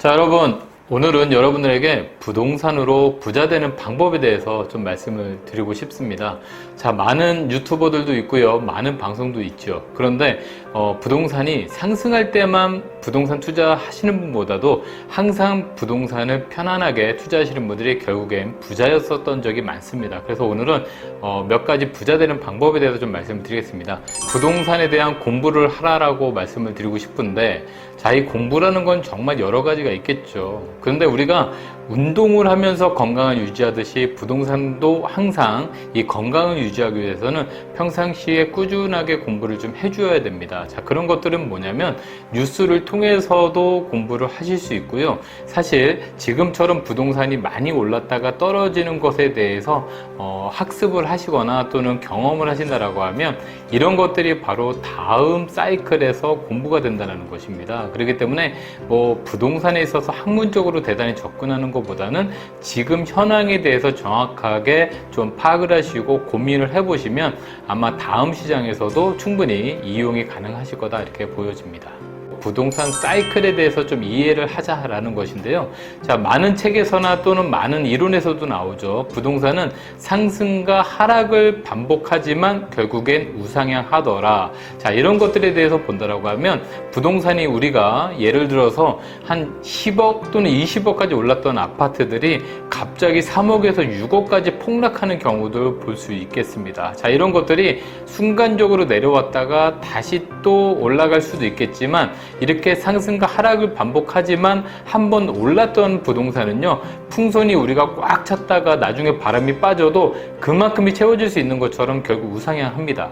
자, 여러분, 오늘은 여러분들에게 부동산으로 부자 되는 방법에 대해서 좀 말씀을 드리고 싶습니다. 자, 많은 유튜버들도 있고요, 많은 방송도 있죠. 그런데 부동산이 상승할 때만 부동산 투자하시는 분보다도 항상 부동산을 편안하게 투자하시는 분들이 결국엔 부자였었던 적이 많습니다. 그래서 오늘은 몇 가지 부자 되는 방법에 대해서 좀 말씀을 드리겠습니다. 부동산에 대한 공부를 하라고 말씀을 드리고 싶은데, 자, 이 공부라는 건 정말 여러 가지가 있겠죠. 그런데 우리가 운동을 하면서 건강을 유지하듯이 부동산도 항상 이 건강을 유지하기 위해서는 평상시에 꾸준하게 공부를 좀 해줘야 됩니다. 자, 그런 것들은 뭐냐면 뉴스를 통해서도 공부를 하실 수 있고요. 사실 지금처럼 부동산이 많이 올랐다가 떨어지는 것에 대해서 학습을 하시거나 또는 경험을 하신다라고 하면 이런 것들이 바로 다음 사이클에서 공부가 된다는 것입니다. 그렇기 때문에 부동산에 있어서 학문적으로 대단히 접근하는 것보다는 지금 현황에 대해서 정확하게 좀 파악을 하시고 고민을 해보시면 아마 다음 시장에서도 충분히 이용이 가능하실 거다, 이렇게 보여집니다. 부동산 사이클에 대해서 좀 이해를 하자라는 것인데요. 자, 많은 책에서나 또는 많은 이론에서도 나오죠. 부동산은 상승과 하락을 반복하지만 결국엔 우상향하더라. 자, 이런 것들에 대해서 본다라고 하면 부동산이 우리가 예를 들어서 한 10억 또는 20억까지 올랐던 아파트들이 갑자기 3억에서 6억까지 폭락하는 경우도 볼 수 있겠습니다. 자, 이런 것들이 순간적으로 내려왔다가 다시 또 올라갈 수도 있겠지만 이렇게 상승과 하락을 반복하지만 한번 올랐던 부동산은요, 풍선이 우리가 꽉 찼다가 나중에 바람이 빠져도 그만큼이 채워질 수 있는 것처럼 결국 우상향합니다.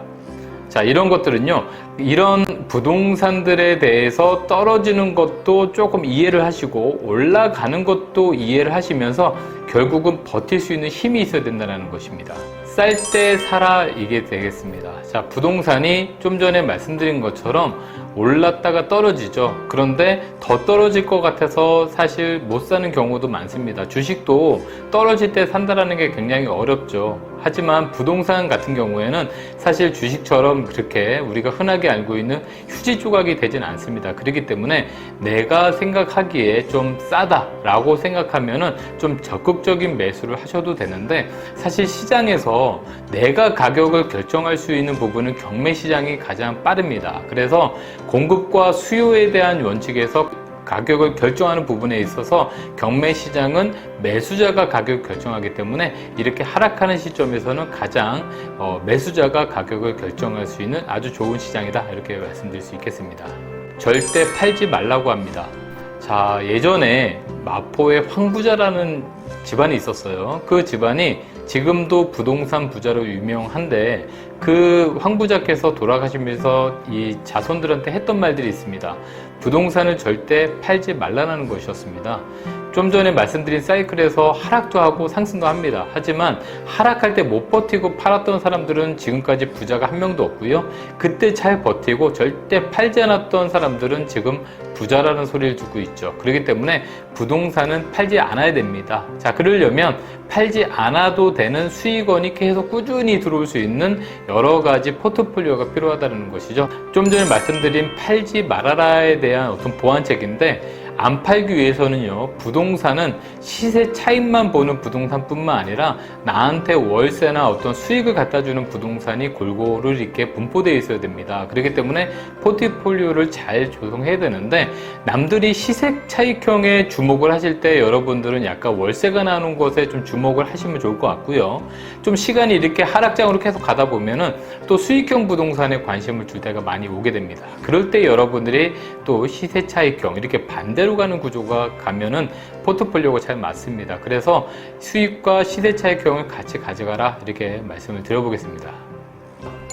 자, 이런 것들은요, 이런 부동산들에 대해서 떨어지는 것도 조금 이해를 하시고 올라가는 것도 이해를 하시면서 결국은 버틸 수 있는 힘이 있어야 된다는 것입니다. 쌀 때 사라, 이게 되겠습니다. 자, 부동산이 좀 전에 말씀드린 것처럼 올랐다가 떨어지죠. 그런데 더 떨어질 것 같아서 사실 못 사는 경우도 많습니다. 주식도 떨어질 때 산다라는 게 굉장히 어렵죠. 하지만 부동산 같은 경우에는 사실 주식처럼 그렇게 우리가 흔하게 알고 있는 휴지 조각이 되진 않습니다. 그렇기 때문에 내가 생각하기에 좀 싸다라고 생각하면은 좀 적극적인 매수를 하셔도 되는데, 사실 시장에서 내가 가격을 결정할 수 있는 부분은 경매 시장이 가장 빠릅니다. 그래서 공급과 수요에 대한 원칙에서 가격을 결정하는 부분에 있어서 경매 시장은 매수자가 가격을 결정하기 때문에 이렇게 하락하는 시점에서는 가장 매수자가 가격을 결정할 수 있는 아주 좋은 시장이다, 이렇게 말씀드릴 수 있겠습니다. 절대 팔지 말라고 합니다. 자, 예전에 마포에 황부자라는 집안이 있었어요. 그 집안이 지금도 부동산 부자로 유명한데, 그 황부자께서 돌아가시면서 이 자손들한테 했던 말들이 있습니다. 부동산을 절대 팔지 말라는 것이었습니다. 좀 전에 말씀드린 사이클에서 하락도 하고 상승도 합니다. 하지만 하락할 때 못 버티고 팔았던 사람들은 지금까지 부자가 한 명도 없고요. 그때 잘 버티고 절대 팔지 않았던 사람들은 지금 부자라는 소리를 듣고 있죠. 그렇기 때문에 부동산은 팔지 않아야 됩니다. 자, 그러려면 팔지 않아도 되는 수익원이 계속 꾸준히 들어올 수 있는 여러 가지 포트폴리오가 필요하다는 것이죠. 좀 전에 말씀드린 팔지 말아라에 대한 어떤 보완책인데, 안 팔기 위해서는요, 부동산은 시세 차익만 보는 부동산뿐만 아니라 나한테 월세나 어떤 수익을 갖다 주는 부동산이 골고루 이렇게 분포되어 있어야 됩니다. 그렇기 때문에 포트폴리오를 잘 조성해야 되는데, 남들이 시세 차익형에 주목을 하실 때 여러분들은 약간 월세가 나오는 것에 좀 주목을 하시면 좋을 것 같고요. 좀 시간이 이렇게 하락장으로 계속 가다 보면은 또 수익형 부동산에 관심을 줄 때가 많이 오게 됩니다. 그럴 때 여러분들이 또 시세 차익형, 이렇게 반대로 가는 구조가 가면은 포트폴리오가 잘 맞습니다. 그래서 수익과 시세 차익형을 같이 가져가라, 이렇게 말씀을 드려보겠습니다.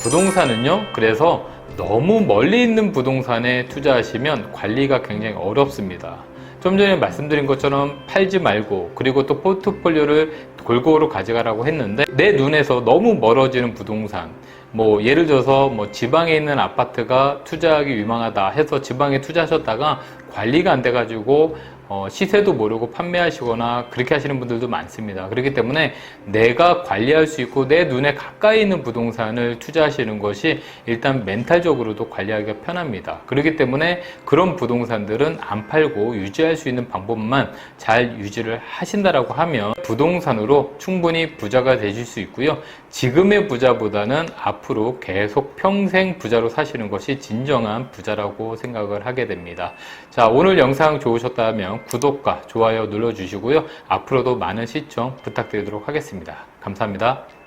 부동산은요, 그래서 너무 멀리 있는 부동산에 투자하시면 관리가 굉장히 어렵습니다. 좀 전에 말씀드린 것처럼 팔지 말고, 그리고 또 포트폴리오를 골고루 가져가라고 했는데, 내 눈에서 너무 멀어지는 부동산, 예를 들어서 지방에 있는 아파트가 투자하기 유망하다 해서 지방에 투자하셨다가 관리가 안 돼가지고 시세도 모르고 판매하시거나 그렇게 하시는 분들도 많습니다. 그렇기 때문에 내가 관리할 수 있고 내 눈에 가까이 있는 부동산을 투자하시는 것이 일단 멘탈적으로도 관리하기가 편합니다. 그렇기 때문에 그런 부동산들은 안 팔고 유지할 수 있는 방법만 잘 유지를 하신다라고 하면 부동산으로 충분히 부자가 되실 수 있고요. 지금의 부자보다는 앞으로 계속 평생 부자로 사시는 것이 진정한 부자라고 생각을 하게 됩니다. 자, 오늘 영상 좋으셨다면 구독과 좋아요 눌러주시고요. 앞으로도 많은 시청 부탁드리도록 하겠습니다. 감사합니다.